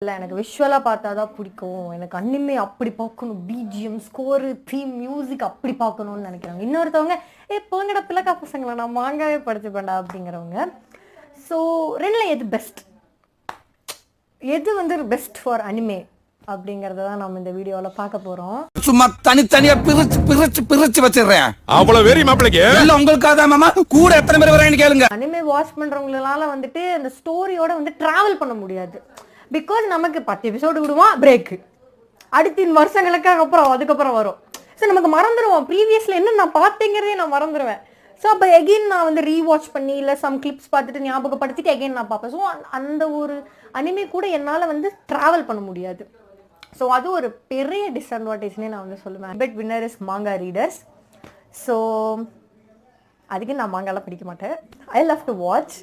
இல்லை எனக்கு விஷுவலாக பார்த்தா தான் பிடிக்கும், எனக்கு அனிமே அப்படி பார்க்கணும், பிஜிஎம் ஸ்கோரு தீம் மியூசிக் அப்படி பார்க்கணும்னு நினைக்கிறாங்க. இன்னொருத்தவங்க போங்கடா பிள்ளைக்கா பசங்களை நான் மாங்காவே படிச்சுப்பேன்டா அப்படிங்கிறவங்க. ஸோ ரெண்டில் எது பெஸ்ட், எது வந்து பெஸ்ட் ஃபார் அனிமே அப்படிங்கறத தான் நம்ம இந்த வீடியோல பார்க்க போறோம். சும்மா தனித்தனியா பிரிச்சு வச்சிடுறேன். அவ்வளவு வெறி மாப்பிளைக்கு இல்ல உங்களுக்காக தான் மாமா. கூட எத்தனை பேர் வரேன்னு கேளுங்க. அனிமே வாட்ச் பண்றவங்களால வந்துட்டு அந்த ஸ்டோரியோட வந்து டிராவல் பண்ண முடியாது. பிகாஸ் நமக்கு 10 எபிசோடு விடுவோம், பிரேக், அடுத்த வருஷங்களுக்காக அப்புறம் அதுக்கப்புறம் வரும். ஸோ நமக்கு மறந்துடுவோம், ப்ரீவியஸ்ல என்ன நான் பார்த்தேங்கிறதே நான் மறந்துடுவேன். ஸோ அப்போ எகெயின் நான் வந்து ரீவாட்ச் பண்ணி இல்லை சம் கிளிப்ஸ் பார்த்துட்டு ஞாபகப்படுத்திட்டு எகெயின் நான் பார்ப்பேன். ஸோ அந்த ஒரு அனிமே கூட என்னால் வந்து ட்ராவல் பண்ண முடியாது. ஸோ அது ஒரு பெரிய டிஸ்அட்வான்டேஜ்னே நான் வந்து சொல்லுவேன். பெட் வின்னர் இஸ் மாங்கா ரீடர்ஸ். ஸோ அதுக்கு நான் மாங்காலாம் படிக்க மாட்டேன். I love to watch.